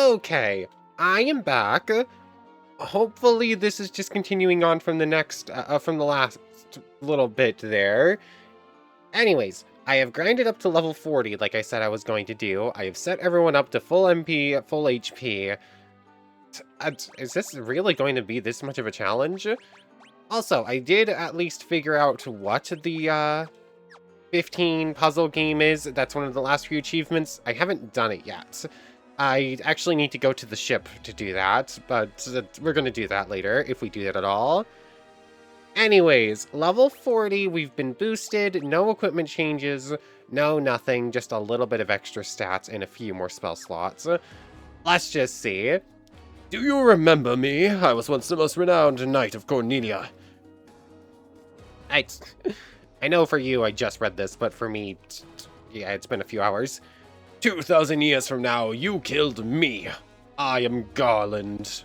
Okay, I am back. Hopefully this is just continuing on from the next, from the last little bit there. Anyways, I have grinded up to level 40 like I said I was going to do. I have set everyone up to full MP, full HP. Is this really going to be this much of a challenge? Also, I did at least figure out what the, 15 puzzle game is. That's one of the last few achievements. I haven't done it yet. I actually need to go to the ship to do that, but we're going to do that later, if we do that at all. Anyways, level 40, we've been boosted, no equipment changes, no nothing, just a little bit of extra stats and a few more spell slots. Let's just see. Do you remember me? I was once the most renowned knight of Cornelia. I know for you I just read this, but for me, yeah, it's been a few hours. 2,000 years from now, you killed me. I am Garland.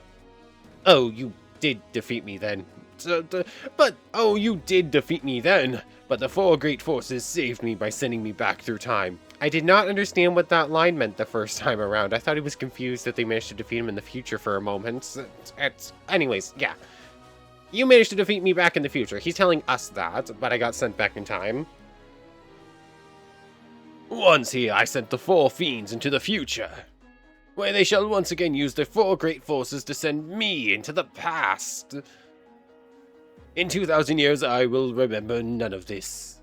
Oh, you did defeat me then. You did defeat me then, but the four great forces saved me by sending me back through time. I did not understand what that line meant the first time around. I thought he was confused that they managed to defeat him in the future for a moment. Anyways, yeah. You managed to defeat me back in the future. He's telling us that, but I got sent back in time. Once here, I sent the four fiends into the future, where they shall once again use their four great forces to send me into the past. In 2,000 years, I will remember none of this.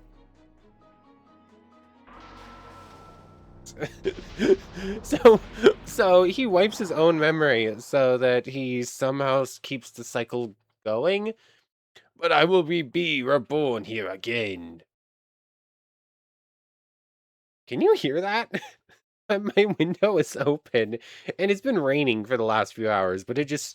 So he wipes his own memory so that he somehow keeps the cycle going? But I will be reborn here again. Can you hear that? My window is open, and it's been raining for the last few hours, but this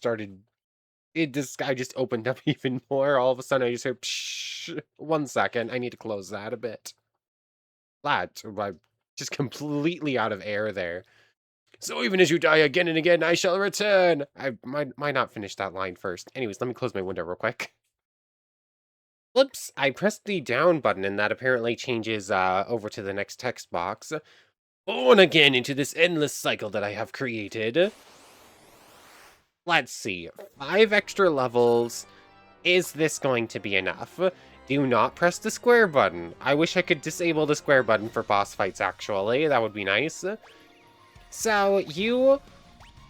guy just opened up even more. All of a sudden, I just heard, pshh. 1 second, I need to close that a bit. Flat, I'm just completely out of air there. So even as you die again and again, I shall return. I might not finish that line first. Anyways, let me close my window real quick. Whoops, I pressed the down button and that apparently changes over to the next text box. Born again into this endless cycle that I have created. Let's see, 5 extra levels. Is this going to be enough? Do not press the square button. I wish I could disable the square button for boss fights, actually. That would be nice. So, you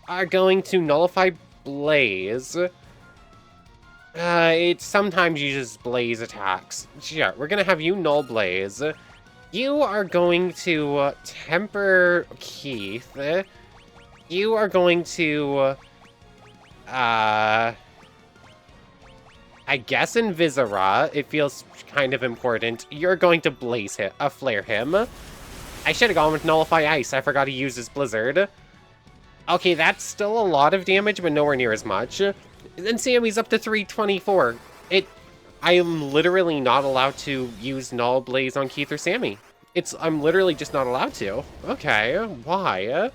are going to nullify Blaze. It sometimes uses Blaze attacks. Sure, we're gonna have you null Blaze. You are going to temper Keith. You are going to, I guess Invisera. It feels kind of important. You're going to Blaze him, flare him. I should have gone with Nullify Ice. I forgot to use his Blizzard. Okay, that's still a lot of damage, but nowhere near as much. Then Sammy's up to 324. I am literally not allowed to use Null Blaze on Keith or Sammy. I'm literally just not allowed to. Okay, why?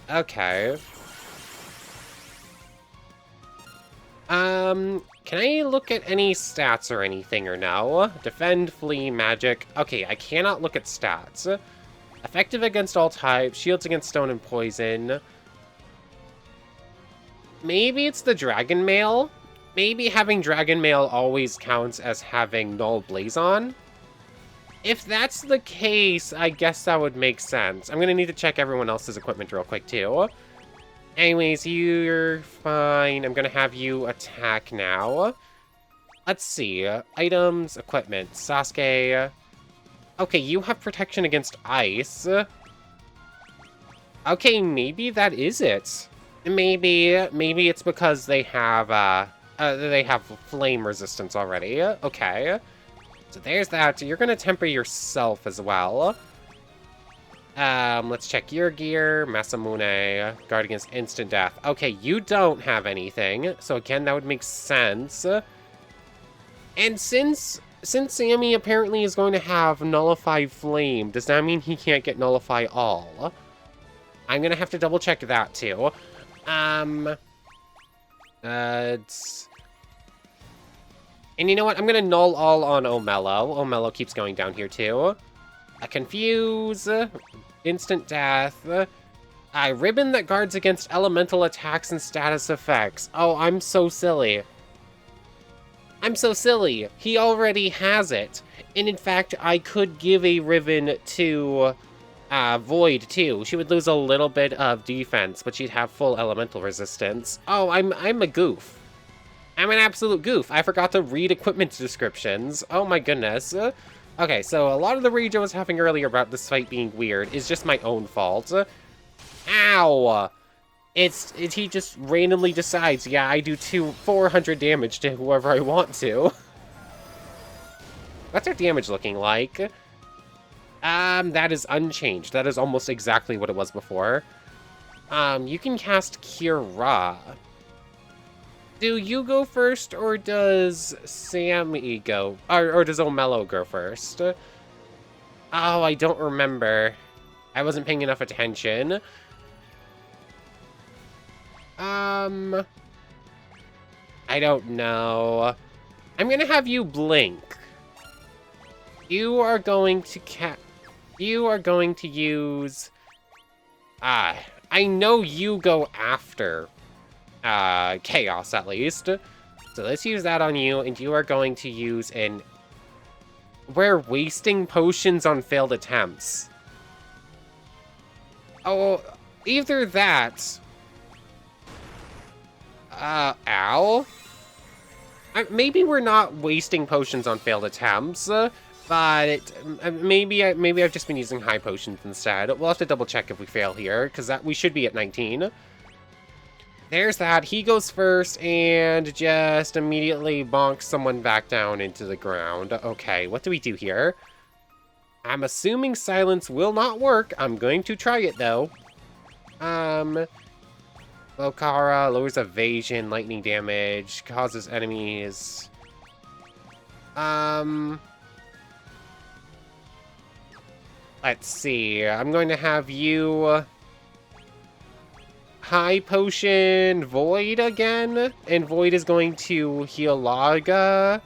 Okay. Can I look at any stats or anything or no? Defend, flee, magic. Okay, I cannot look at stats. Effective against all types, shields against stone and poison. Maybe it's the Dragon Mail? Maybe having Dragon Mail always counts as having Null Blaze on? If that's the case, I guess that would make sense. I'm gonna need to check everyone else's equipment real quick, too. Anyways, you're fine. I'm gonna have you attack now. Let's see. Items, equipment, Sasuke. Okay, you have protection against ice. Okay, maybe that is it. Maybe it's because they have flame resistance already. Okay. So there's that. You're gonna temper yourself as well. Let's check your gear. Masamune. Guard against instant death. Okay, you don't have anything. So again, that would make sense. And since Sammy apparently is going to have Nullify Flame, does that mean he can't get Nullify All? I'm gonna have to double check that too. And you know what? I'm gonna null all on Omello. Omello keeps going down here too. Confuse, instant death. A ribbon that guards against elemental attacks and status effects. Oh, I'm so silly. I'm so silly. He already has it. And in fact, I could give a ribbon to Void too. She would lose a little bit of defense, but she'd have full elemental resistance. Oh, I'm a goof. I'm an absolute goof. I forgot to read equipment descriptions. Oh my goodness. Okay, so a lot of the rage I was having earlier about this fight being weird is just my own fault. Ow! He just randomly decides, yeah, I do 400 damage to whoever I want to. What's our damage looking like? That is unchanged. That is almost exactly what it was before. You can cast Cure Ra. Do you go first, or does Sammy go? Or does O'Mello go first? Oh, I don't remember. I wasn't paying enough attention. I don't know. I'm gonna have you blink. You are going to use... I know you go after Chaos, at least. So let's use that on you, and you are going to use an... We're wasting potions on failed attempts. Oh, either that... ow? Maybe we're not wasting potions on failed attempts, but maybe I've just been using high potions instead. We'll have to double check if we fail here, because we should be at 19. There's that. He goes first and just immediately bonks someone back down into the ground. Okay, what do we do here? I'm assuming silence will not work. I'm going to try it, though. Lokara lowers evasion, lightning damage, causes enemies. Let's see. I'm going to have you high potion Void again, and Void is going to heal Laga,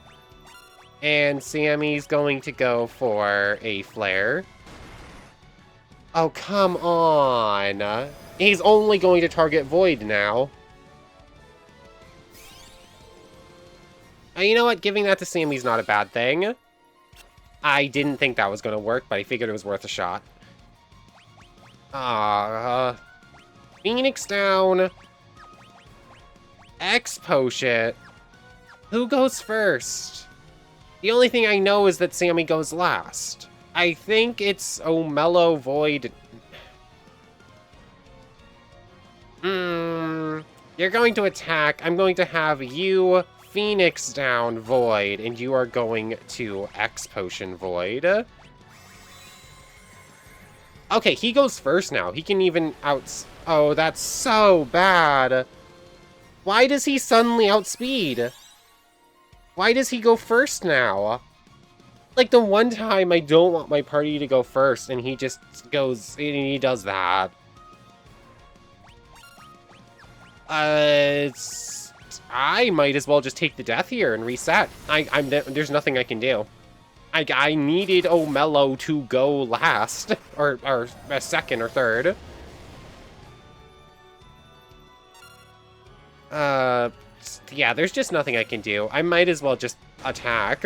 and Sammy's going to go for a flare. Oh, come on. He's only going to target Void now. You know what? Giving that to Sammy's not a bad thing. I didn't think that was going to work, but I figured it was worth a shot. Phoenix down. X potion. Who goes first? The only thing I know is that Sammy goes last. I think it's O'Mello, Void. You're going to attack. I'm going to have you Phoenix down, Void, and you are going to X potion Void. Okay, he goes first now. He can even Oh, that's so bad. Why does he suddenly outspeed? Why does he go first now? Like, the one time I don't want my party to go first, and he just goes, and he does that. I might as well just take the death here and reset. There's nothing I can do. I needed O'Mello to go last, or second or third. Yeah, there's just nothing I can do. I might as well just attack.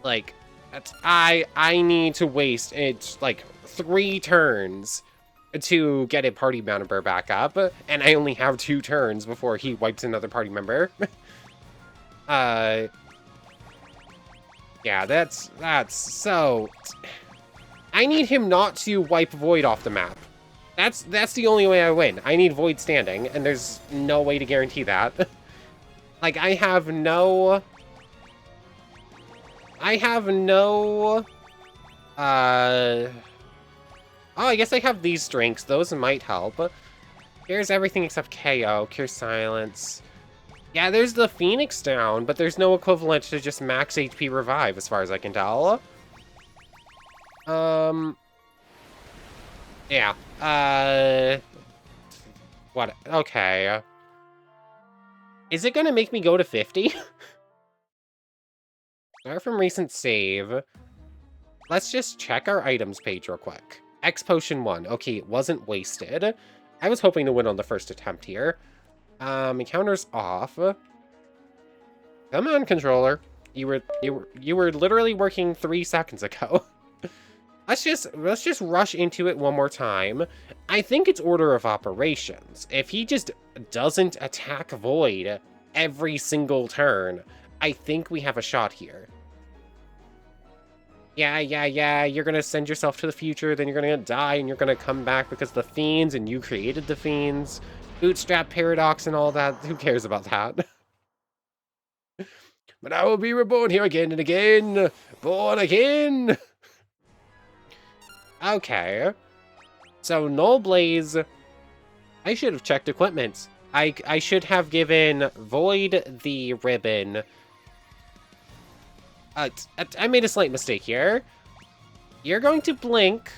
Like, I need to waste, it's like 3 turns to get a party member back up, and I only have 2 turns before he wipes another party member. Yeah, that's so... I need him not to wipe Void off the map. That's the only way I win. I need Void standing, and there's no way to guarantee that. Like, I have no... Oh, I guess I have these drinks. Those might help. Here's everything except KO. Cure Silence. Yeah, there's the Phoenix down, but there's no equivalent to just max HP revive, as far as I can tell. Yeah. What? Okay. Is it gonna make me go to 50? Start from recent save. let's just check our items page real quick. X Potion 1. Okay, it wasn't wasted. I was hoping to win on the first attempt here. Encounters off. Come on, controller. You were literally working 3 seconds ago. let's just rush into it one more time. I think it's order of operations. If he just doesn't attack Void every single turn, I think we have a shot here. Yeah, you're gonna send yourself to the future, then you're gonna die, and you're gonna come back because the fiends, and you created the fiends. Bootstrap paradox and all that. Who cares about that? But I will be reborn here again and again. Born again. Okay. So, Null Blaze. I should have checked equipment. I should have given Void the ribbon. I made a slight mistake here. You're going to blink.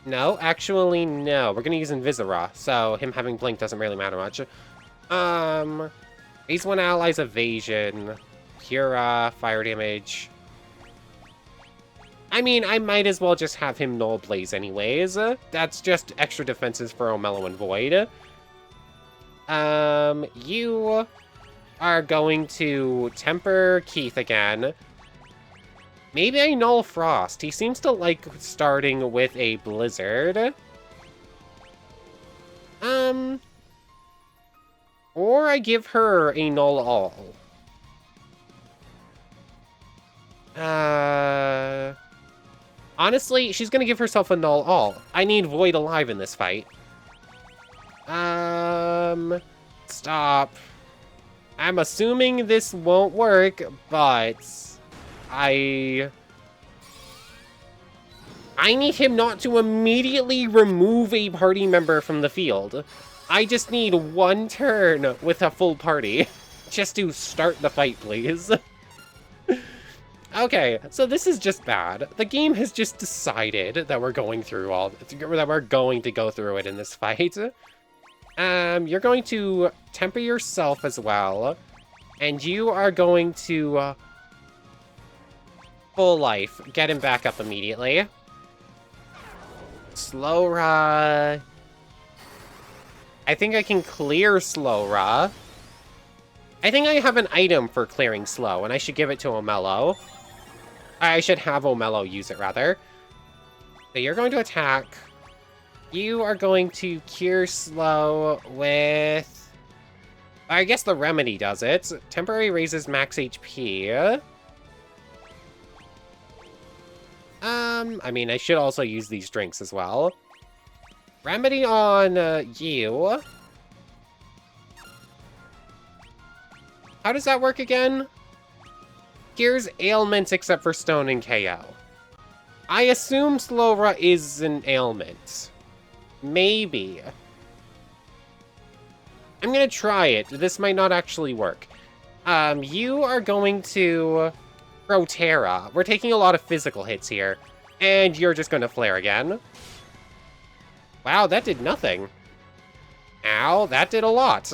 No, actually, no. We're going to use Invisira, so him having blink doesn't really matter much. Phase 1 allies evasion. Pura, fire damage. I mean, I might as well just have him Null Blaze anyways. That's just extra defenses for Omello and Void. You are going to temper Keith again. Maybe I Null Frost. He seems to like starting with a Blizzard. Or I give her a Null All. Honestly, she's gonna give herself a Null All. I need Void alive in this fight. Stop. I'm assuming this won't work, but I need him not to immediately remove a party member from the field. I just need one turn with a full party. Just to start the fight, please. Okay, so this is just bad. The game has just decided that we're going to go through it in this fight. You're going to temper yourself as well. And you are going to full life. Get him back up immediately. Slow Ra. I think I can clear Slow Ra. I think I have an item for clearing slow, and I should give it to Omello. I should have Omello use it, rather. So you're going to attack. You are going to cure slow with... I guess the remedy does it. Temporary raises max HP. I mean, I should also use these drinks as well. Remedy on you. How does that work again? Cures ailments except for stone and KO. I assume Slowra is an ailment. Maybe. I'm gonna try it. This might not actually work. You are going to... Protera. We're taking a lot of physical hits here. And you're just gonna flare again. Wow, that did nothing. Ow, that did a lot.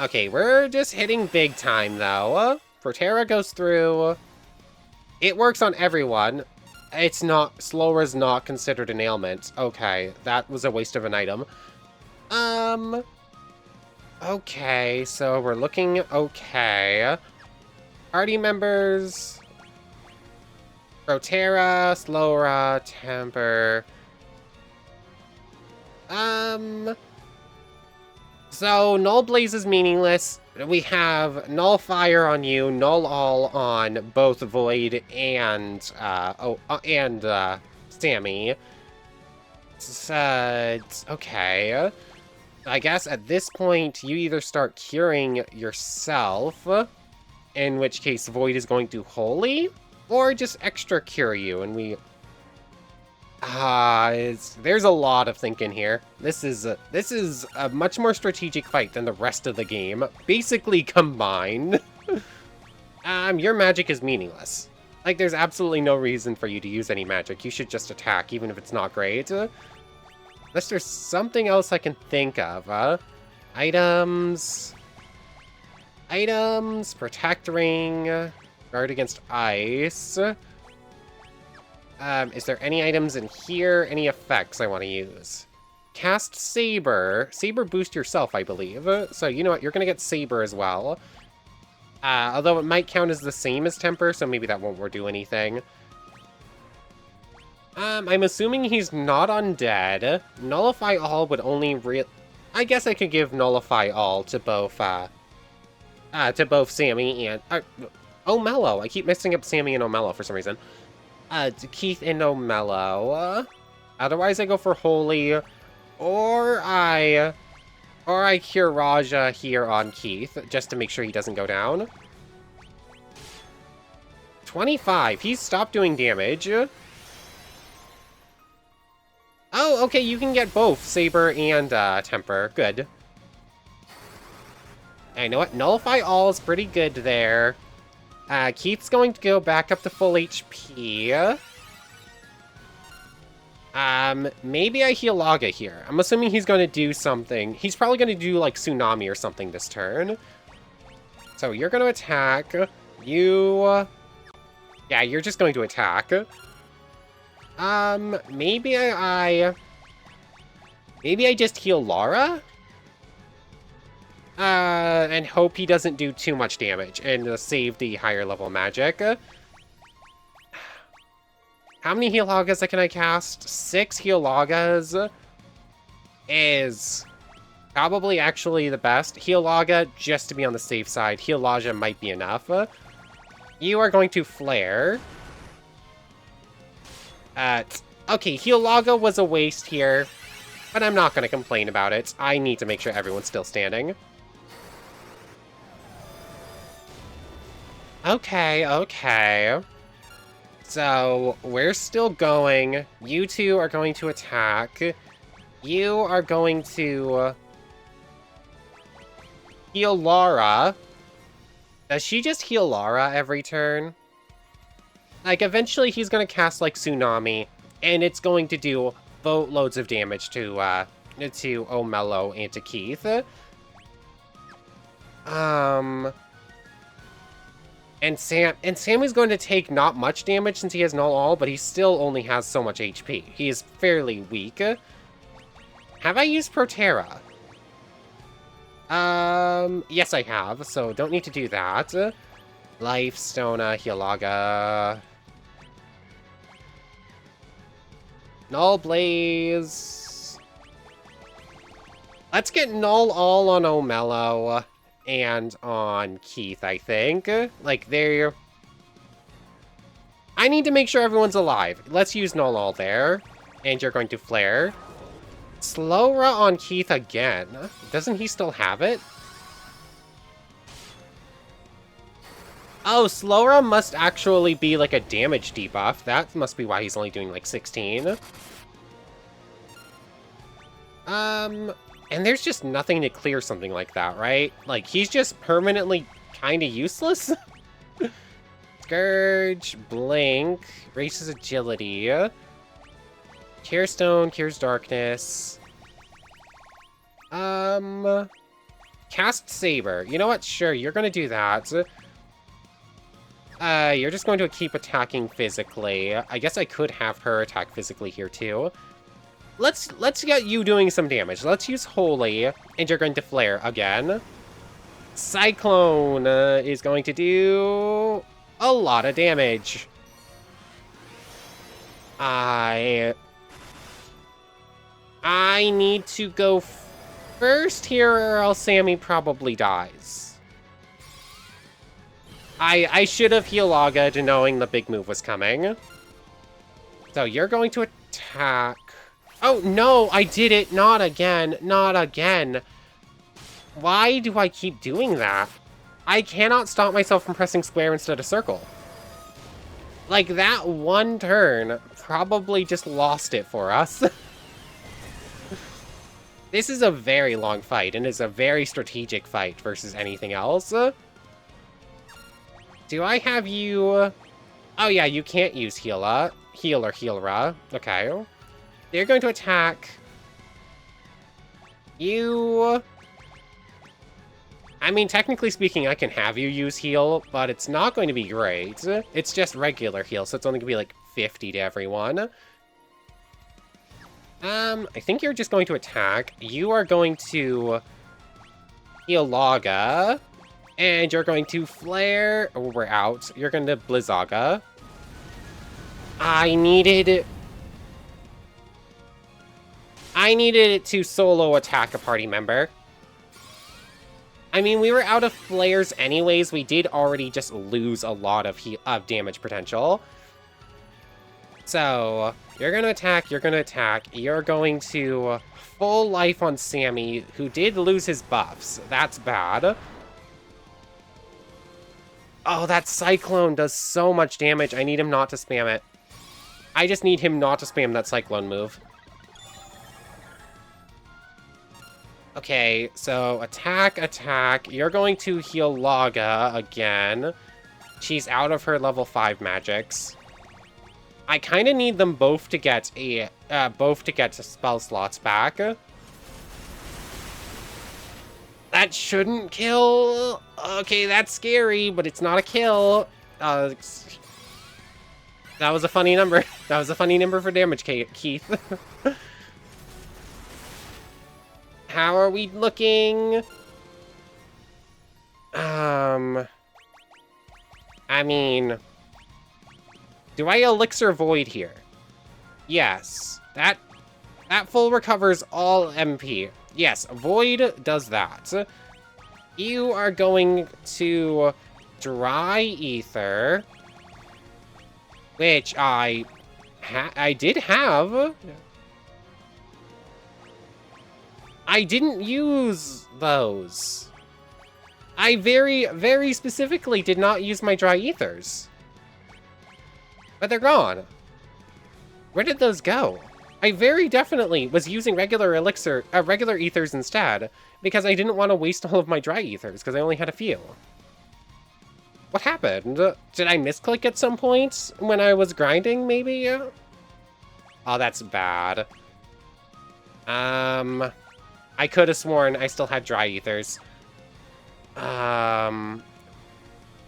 Okay, we're just hitting big time, though. Protera goes through. It works on everyone. It's not... Slora's not considered an ailment. Okay, that was a waste of an item. Okay, so we're looking okay. Party members... Protera, Slowra, Temper... So, Null Blaze is meaningless. We have Null Fire on you, Null All on both Void and, Sammy. Okay. I guess at this point, you either start curing yourself, in which case Void is going to Holy, or just extra cure you, and we... there's a lot of thinking here. This is a much more strategic fight than the rest of the game, basically combined. Your magic is meaningless. Like, there's absolutely no reason for you to use any magic. You should just attack, even if it's not great. Unless there's something else I can think of. Items... Items, Protect Ring, Guard Against Ice. Is there any items in here? Any effects I want to use? Cast Saber. Saber boost yourself, I believe. So you know what? You're going to get Saber as well. Although it might count as the same as Temper, so maybe that won't do anything. I'm assuming he's not undead. Nullify All would only I guess I could give Nullify All to both Sammy and... O'Mello. I keep mixing up Sammy and O'Mello for some reason. To Keith and O'Mello. Otherwise, I go for Holy, or I Cure Raja here on Keith, just to make sure he doesn't go down. 25. He's stopped doing damage. Oh, okay, you can get both Saber and Temper. Good. And you know what? Nullify All is pretty good there. Keith's going to go back up to full HP. Maybe I heal Laga here. I'm assuming he's going to do something. He's probably going to do, like, Tsunami or something this turn. So you're going to attack. Yeah, you're just going to attack. Maybe I just heal Lara? And hope he doesn't do too much damage and save the higher level magic. How many Heal Lagas can I cast? 6 Heal Lagas is probably actually the best. Heal Laga, just to be on the safe side. Heal Laja might be enough. You are going to Flare. Okay, Heal Laga was a waste here, but I'm not going to complain about it. I need to make sure everyone's still standing. Okay. So, we're still going. You two are going to attack. You are going to heal Lara. Does she just heal Lara every turn? Like, eventually he's going to cast, like, Tsunami, and it's going to do boatloads of damage to O'Mello and to Keith. And Sammy's going to take not much damage since he has Null All, but he still only has so much HP. He is fairly weak. Have I used Proterra? Yes I have, so don't need to do that. Life, Stona, Healaga. Null Blaze. Let's get Null All on O'Mello. And on Keith, I think. Like, there. I need to make sure everyone's alive. Let's use Null All there. And you're going to Flare. Slowra on Keith again. Doesn't he still have it? Oh, Slowra must actually be like a damage debuff. That must be why he's only doing like 16. And there's just nothing to clear something like that, right? Like, he's just permanently kind of useless? Scourge, Blink, Races Agility. Cure Stone, Cures Darkness. Cast Saber. You know what? Sure, you're gonna do that. You're just going to keep attacking physically. I guess I could have her attack physically here, too. Let's get you doing some damage. Let's use Holy, and you're going to Flare again. Cyclone is going to do a lot of damage. I need to go first here, or else Sammy probably dies. I should have Healaga knowing the big move was coming. So you're going to attack. Oh, no, I did it. Not again. Not again. Why do I keep doing that? I cannot stop myself from pressing square instead of circle. Like, that one turn probably just lost it for us. This is a very long fight, and it's a very strategic fight versus anything else. Do I have you... Oh, yeah, you can't use Heal or Healra. Okay. They're going to attack you. I mean, technically speaking, I can have you use heal, but it's not going to be great. It's just regular heal, so it's only going to be like 50 to everyone. I think you're just going to attack. You are going to heal Laga, and you're going to flare. Oh, we're out. You're going to Blizzaga. I needed it to solo attack a party member. I mean, we were out of flares anyways. We did already just lose a lot of damage potential. So, you're going to attack, you're going to attack. You're going to full life on Sammy, who did lose his buffs. That's bad. Oh, that Cyclone does so much damage. I need him not to spam it. I just need him not to spam that Cyclone move. Okay, so attack, attack. You're going to heal Laga again. She's out of her level 5 magics. I kind of need them both to get spell slots back. That shouldn't kill. Okay, that's scary, but it's not a kill. That was a funny number. That was a funny number for damage, Keith. How are we looking? I mean, do I Elixir Void here? Yes. That full recovers all MP. Yes, Void does that. You are going to Dry Ether, which I did have. I didn't use those. I very, very specifically did not use my Dry Ethers. But they're gone. Where did those go? I very definitely was using regular ethers instead, because I didn't want to waste all of my Dry Ethers, because I only had a few. What happened? Did I misclick at some point when I was grinding, maybe? Oh, that's bad. I could have sworn I still had Dry Ethers. No,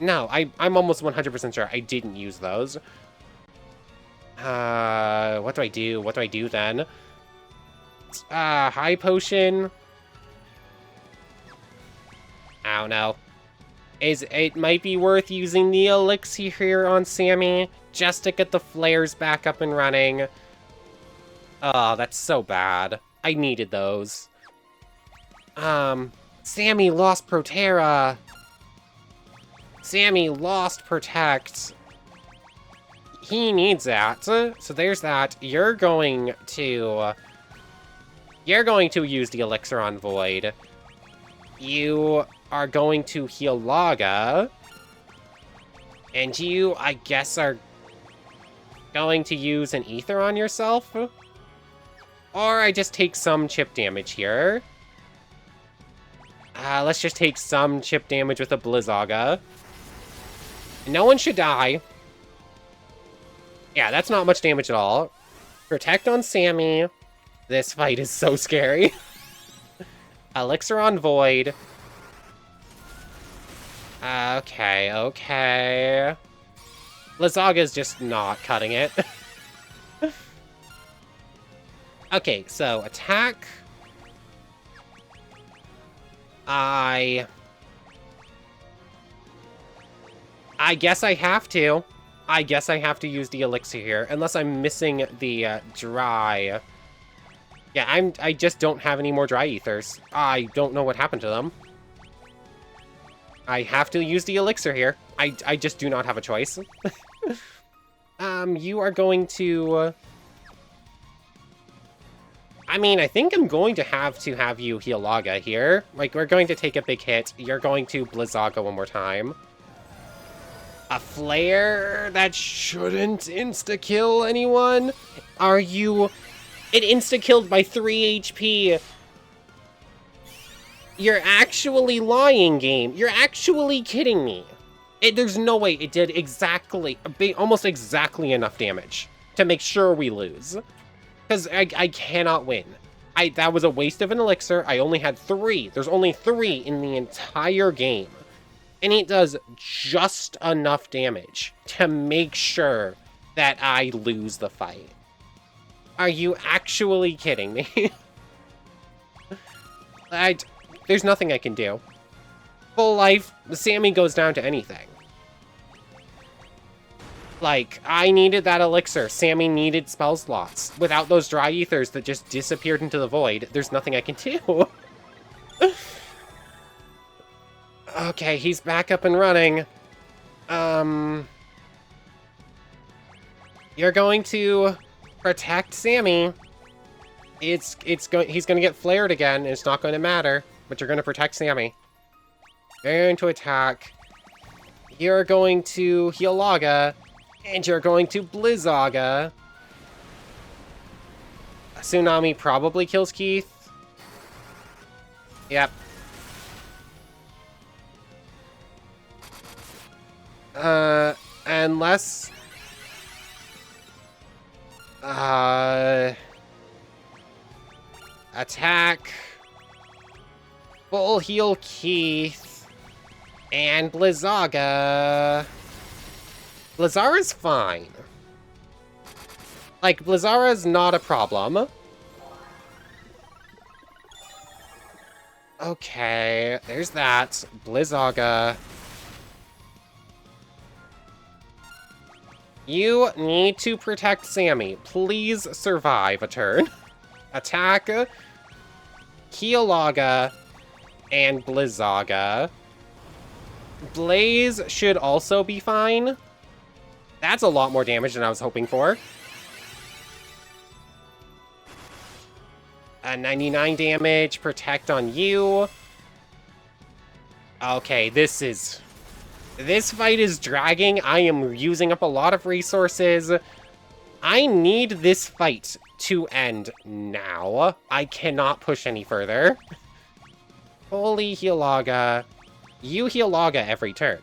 I'm almost 100% sure I didn't use those. What do I do? What do I do then? High Potion. I don't know. It might be worth using the Elixir here on Sammy, just to get the flares back up and running. Oh, that's so bad. I needed those. Sammy lost Protera. Sammy lost Protect. He needs that. So there's that. You're going to use the Elixir on Void. You are going to heal Laga. And you, I guess, are going to use an Ether on yourself? Or I just take some chip damage here. Let's just take some chip damage with a Blizzaga. No one should die. Yeah, that's not much damage at all. Protect on Sammy. This fight is so scary. Elixir on Void. Okay. Blizzaga is just not cutting it. Okay, so attack. I guess I have to. I guess I have to use the Elixir here, unless I'm missing the Dry. Yeah, I just don't have any more Dry Ethers. I don't know what happened to them. I have to use the Elixir here. I just do not have a choice. You are going to... I mean, I think I'm going to have you heal Laga here. Like, we're going to take a big hit. You're going to Blizzaga one more time. A flare that shouldn't insta-kill anyone? Are you... It insta-killed by 3 HP. You're actually lying, game. You're actually kidding me. There's no way it did almost exactly enough damage to make sure we lose. Because I cannot win. That was a waste of an elixir. I only had 3. There's only 3 in the entire game. And it does just enough damage to make sure that I lose the fight. Are you actually kidding me? There's nothing I can do. Full life, Sammy goes down to anything. Like, I needed that elixir. Sammy needed spell slots. Without those dry ethers that just disappeared into the void, there's nothing I can do. Okay, he's back up and running. You're going to protect Sammy. He's gonna get flared again. It's not going to matter, but you're going to protect Sammy. You're going to attack. You're going to heal Laga. And you're going to Blizzaga. Tsunami probably kills Keith. Yep. Unless... Attack. Full heal Keith. And Blizzaga. Blizzara's fine. Like, Blizzara's not a problem. Okay, there's that. Blizzaga. You need to protect Sammy. Please survive a turn. Attack. Healaga. And Blizzaga. Blaze should also be fine. That's a lot more damage than I was hoping for. 99 damage, protect on you. Okay, this fight is dragging. I am using up a lot of resources. I need this fight to end now. I cannot push any further. Holy Healaga. You Healaga every turn.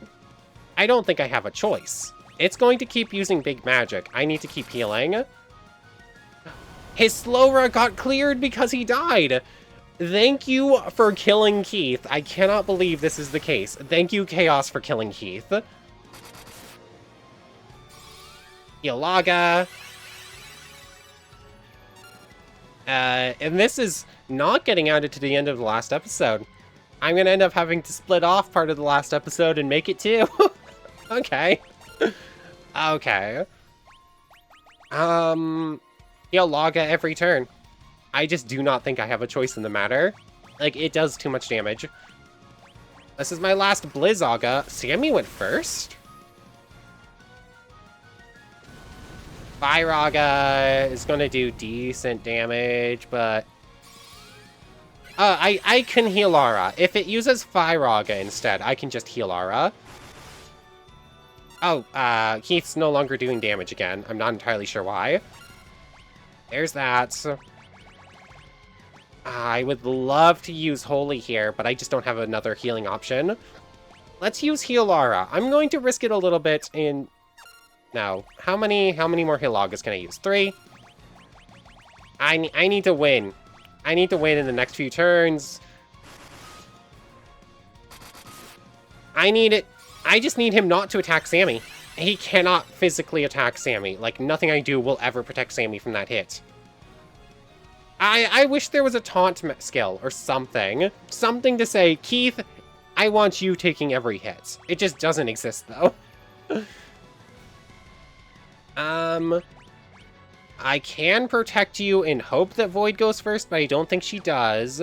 I don't think I have a choice. It's going to keep using big magic. I need to keep healing. His Slowra got cleared because he died. Thank you for killing Keith. I cannot believe this is the case. Thank you, Chaos, for killing Keith. Healaga. And this is not getting added to the end of the last episode. I'm going to end up having to split off part of the last episode and make it 2. Okay. Okay. Healaga every turn. I just do not think I have a choice in the matter. Like, it does too much damage. This is my last Blizzaga. Sammy went first? Firaga is gonna do decent damage, but... I can heal Aura. If it uses Firaga instead, I can just heal Aura. Oh, Keith's no longer doing damage again. I'm not entirely sure why. There's that. I would love to use Holy here, but I just don't have another healing option. Let's use Heal Aura. I'm going to risk it a little bit in... No. How many more Healagas can I use? 3? I need to win. I need to win in the next few turns. I need it. I just need him not to attack Sammy. He cannot physically attack Sammy. Like, nothing I do will ever protect Sammy from that hit. I wish there was a taunt skill or something. Something to say, Keith, I want you taking every hit. It just doesn't exist, though. I can protect you in hope that Void goes first, but I don't think she does.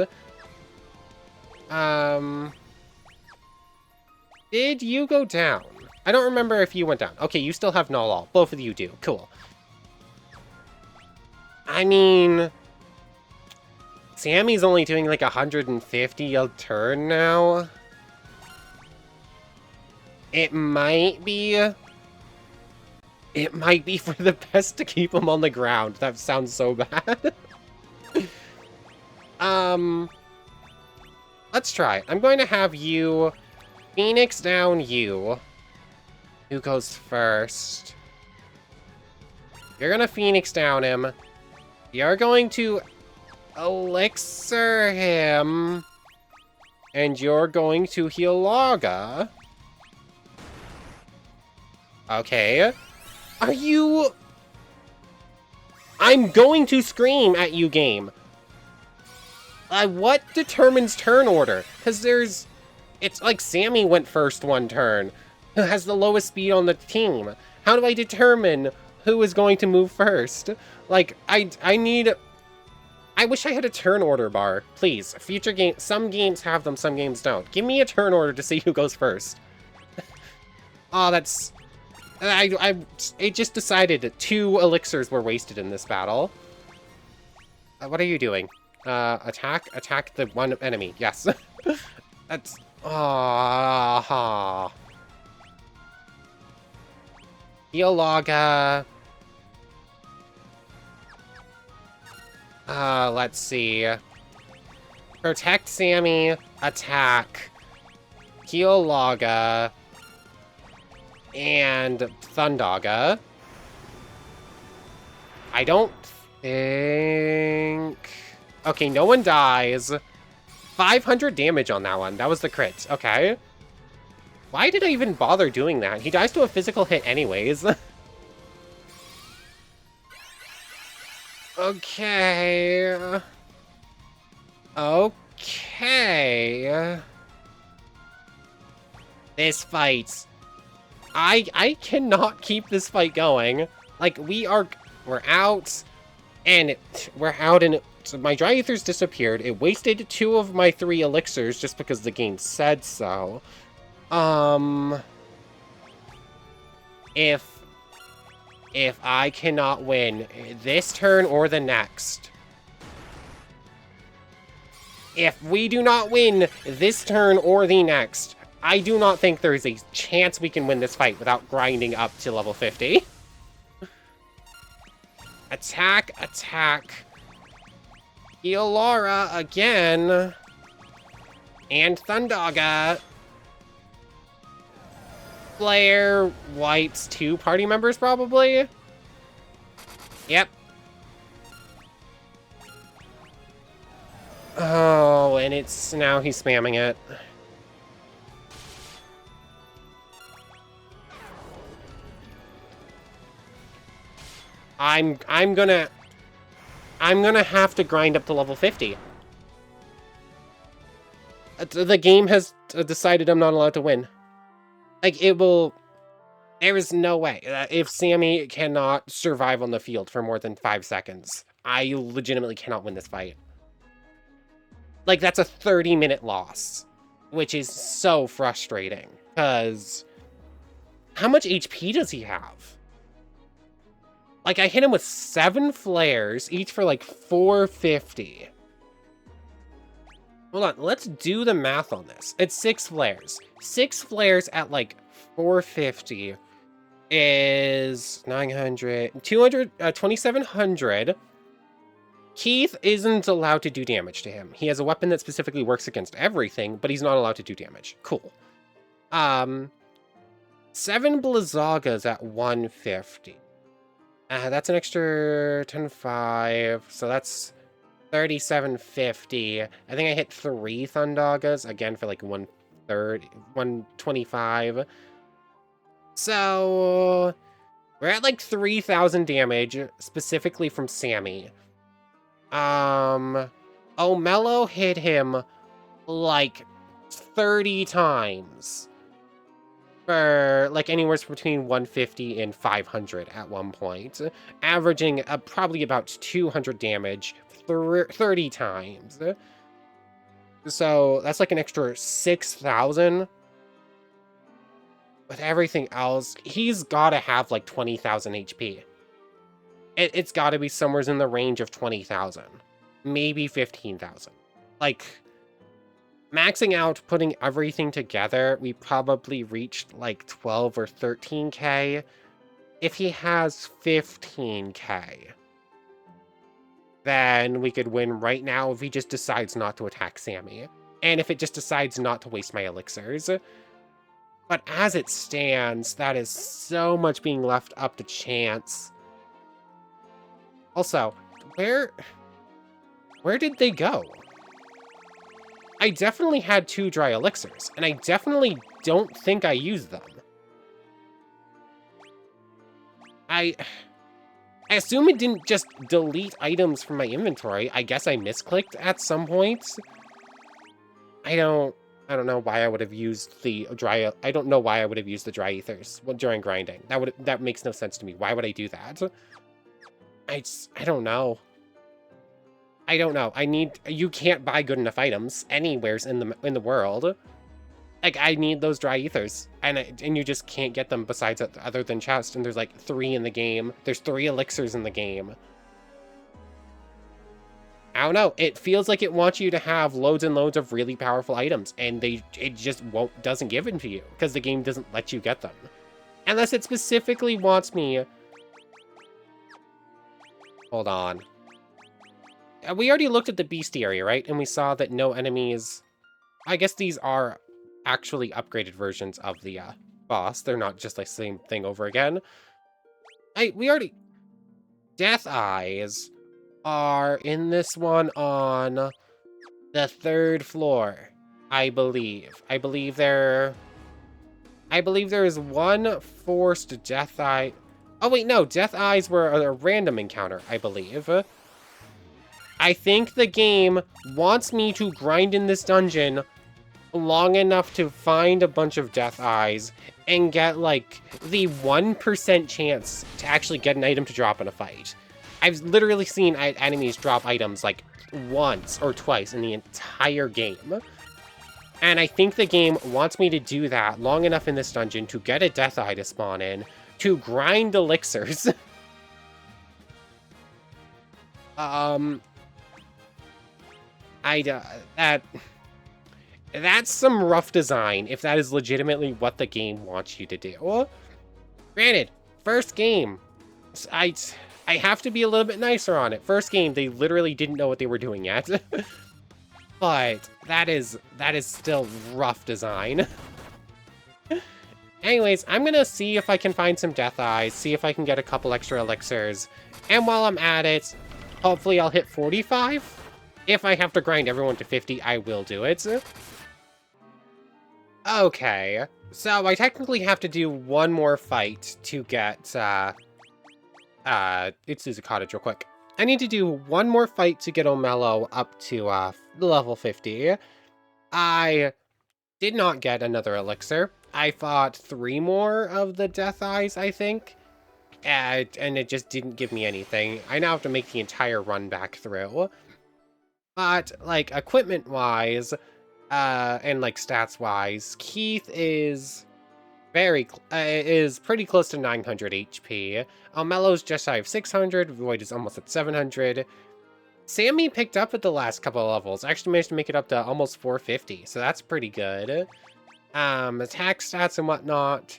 Did you go down? I don't remember if you went down. Okay, you still have Null All. Both of you do. Cool. I mean... Sammy's only doing like 150 a turn now. It might be for the best to keep him on the ground. That sounds so bad. Let's try. I'm going to have you Phoenix down you. Who goes first? You're gonna Phoenix down him. You're going to elixir him. And you're going to heal Laga. Okay. Are you... I'm going to scream at you, game. What determines turn order? Because there's... It's like Sammy went first one turn. Who has the lowest speed on the team? How do I determine who is going to move first? Like, I need... I wish I had a turn order bar. Please, future game. Some games have them, some games don't. Give me a turn order to see who goes first. Oh, that's... It just decided 2 elixirs were wasted in this battle. What are you doing? Attack the one enemy. Yes. That's... Ah. Heal Laga. Let's see. Protect Sammy. Attack. Heal Laga. And Thundaga. I don't think... Okay, no one dies. 500 damage on that one. That was the crit. Okay. Why did I even bother doing that? He dies to a physical hit anyways. Okay. Okay. This fight. I cannot keep this fight going. Like, we're out, and so my dry ether's disappeared. It wasted 2 of my 3 elixirs just because the game said so. If I cannot win this turn or the next, if we do not win this turn or the next, I do not think there is a chance we can win this fight without grinding up to level 50. Attack, attack. Heal Laura again. And Thundaga. Flare wipes 2 party members, probably? Yep. Oh, and it's... now he's spamming it. I'm gonna have to grind up to level 50. The game has decided I'm not allowed to win. Like, it will... There is no way. If Sammy cannot survive on the field for more than 5 seconds, I legitimately cannot win this fight. Like, that's a 30-minute loss, which is so frustrating. Because... how much HP does he have? Like, I hit him with 7 flares, each for like 450. Hold on, let's do the math on this. It's 6 flares. 6 flares at like 450 is 900, 200, 2700. Keith isn't allowed to do damage to him. He has a weapon that specifically works against everything, but he's not allowed to do damage. Cool. 7 Blizzagas at 150. That's an extra 10.5, so that's 3750. I think I hit 3 Thundagas, again for like 130, 125. So, we're at like 3,000 damage, specifically from Sammy. Mello hit him like 30 times. For like anywhere between 150 and 500 at one point, averaging probably about 200 damage 30 times. So that's like an extra 6,000. With everything else, he's got to have like 20,000 HP. It's got to be somewhere in the range of 20,000, maybe 15,000. Like, maxing out, putting everything together, we probably reached like 12 or 13k. If he has 15k, then we could win right now if he just decides not to attack Sammy. And if it just decides not to waste my elixirs. But as it stands, that is so much being left up to chance. Also, Where did they go? I definitely had 2 dry elixirs, and I definitely don't think I used them. I assume it didn't just delete items from my inventory. I guess I misclicked at some point. I don't know why I would have used the dry. I don't know why I would have used the dry ethers during grinding. That makes no sense to me. Why would I do that? I don't know. I don't know. You can't buy good enough items anywheres in the world. Like, I need those dry ethers, and you just can't get them besides other than chest. And there's like 3 in the game. There's 3 elixirs in the game. I don't know. It feels like it wants you to have loads and loads of really powerful items, and it just doesn't give it to you because the game doesn't let you get them, unless it specifically wants me. Hold on. We already looked at the bestiary, right? And we saw that no enemies. I guess these are actually upgraded versions of the boss. They're not just like the same thing over again. Death Eyes are in this one on the 3rd floor, I believe. I believe there is 1 forced Death Eye. Oh wait, no, Death Eyes were a random encounter, I believe. I think the game wants me to grind in this dungeon long enough to find a bunch of Death Eyes and get, like, the 1% chance to actually get an item to drop in a fight. I've literally seen enemies drop items, like, once or twice in the entire game. And I think the game wants me to do that long enough in this dungeon to get a Death Eye to spawn in, to grind elixirs. That's some rough design, if that is legitimately what the game wants you to do. Granted, first game, I have to be a little bit nicer on it. First game, they literally didn't know what they were doing yet. But that is still rough design. Anyways, I'm gonna see if I can find some Death Eyes, see if I can get a couple extra elixirs, and while I'm at it, hopefully I'll hit 45. If I have to grind everyone to 50, I will do it. Okay, so I technically have to do 1 more fight to get, it's Susa Cottage real quick. I need to do 1 more fight to get Omello up to, level 50. I did not get another elixir. I fought 3 more of the Death Eyes, I think. And it just didn't give me anything. I now have to make the entire run back through. But, like, equipment-wise, and, like, stats-wise, Keith is pretty close to 900 HP. Mello's just shy of 600. Void is almost at 700. Sammy picked up at the last couple of levels. Actually managed to make it up to almost 450, so that's pretty good. Attack stats and whatnot.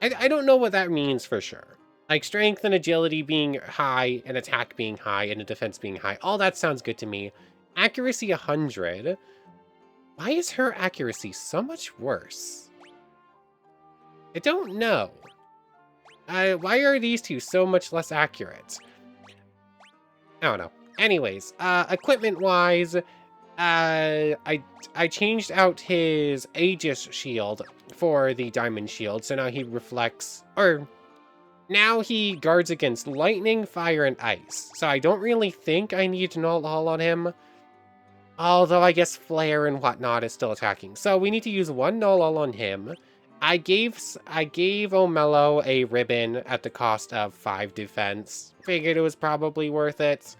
I don't know what that means for sure. Like, strength and agility being high, and attack being high, and defense being high. All that sounds good to me. Accuracy 100. Why is her accuracy so much worse? I don't know. Why are these two so much less accurate? I don't know. Anyways, equipment-wise, I changed out his Aegis shield for the diamond shield, so now he reflects, or now he guards against lightning, fire, and ice. So I don't really think I need to null all on him. Although I guess flare and whatnot is still attacking. So we need to use 1 null all on him. I gave Omello a ribbon at the cost of 5 defense. Figured it was probably worth it.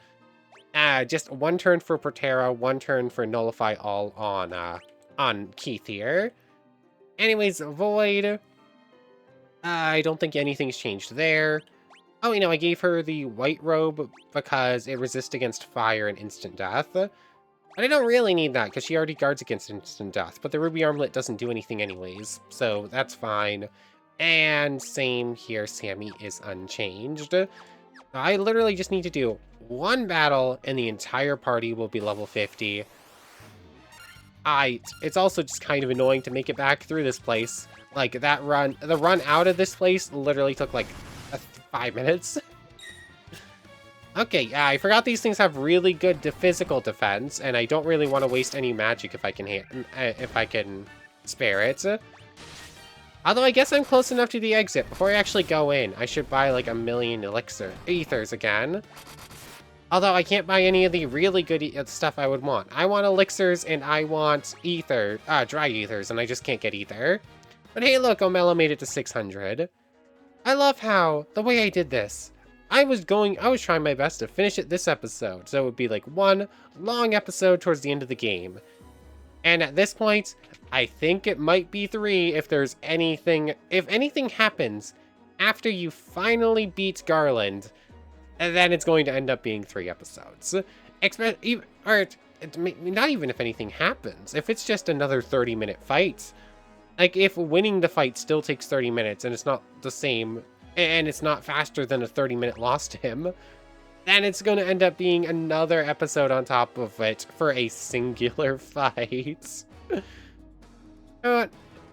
Just 1 turn for Protera, 1 turn for nullify all on Keith here. Anyways, Void. I don't think anything's changed there. Oh, you know, I gave her the white robe because it resists against fire and instant death. But I don't really need that because she already guards against instant death. But the ruby armlet doesn't do anything anyways, so that's fine. And same here, Sammy is unchanged. I literally just need to do 1 battle and the entire party will be level 50. It's also just kind of annoying to make it back through this place. Like, the run out of this place literally took like 5 minutes. Okay, yeah, I forgot these things have really good physical defense, and I don't really want to waste any magic if I can if I can spare it. Although I guess I'm close enough to the exit. Before I actually go in, I should buy like a million ethers again. Although I can't buy any of the really good stuff I would want. I want elixirs and I want dry ethers, and I just can't get either. But hey, look, Omelo made it to 600. I love how, the way I did this, I was trying my best to finish it this episode, so it would be like one long episode towards the end of the game. And at this point, I think it might be 3 if anything happens after you finally beat Garland, and then it's going to end up being 3 episodes. Not even if anything happens, if it's just another 30-minute fight. Like, if winning the fight still takes 30 minutes and it's not the same, and it's not faster than a 30-minute loss to him, then it's going to end up being another episode on top of it for a singular fight. I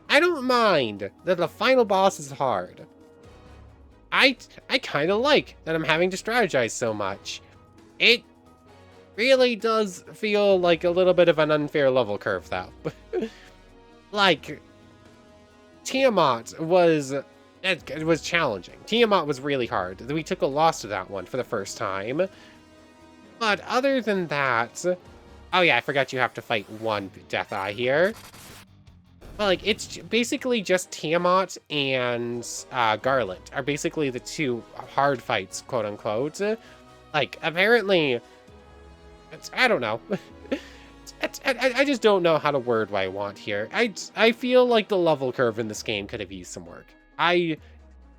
don't mind that the final boss is hard. I kind of like that I'm having to strategize so much. It really does feel like a little bit of an unfair level curve, though. Like, Tiamat it was challenging. Tiamat was really hard. We took a loss to that one for the first time. But other than that... Oh yeah, I forgot you have to fight one Death Eye here. But like, it's basically just Tiamat and Garland are basically the 2 hard fights, quote unquote. Like, apparently... I don't know. I just don't know how to word what I want here. I feel like the level curve in this game could have used some work. I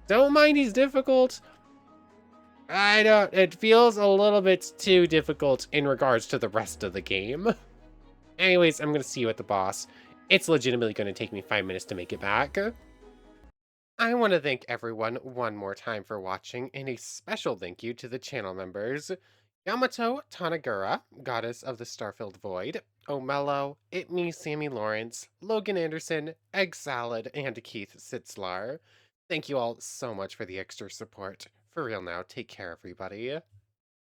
don't mind he's difficult. It feels a little bit too difficult in regards to the rest of the game. Anyways, I'm gonna see you at the boss. It's legitimately gonna take me 5 minutes to make it back. I want to thank everyone one more time for watching, and a special thank you to the channel members. Yamato Tanagura, Goddess of the Starfilled Void, Omelo, It Me Sammy Lawrence, Logan Anderson, Egg Salad, and Keith Sitzlar. Thank you all so much for the extra support. For real now, take care everybody.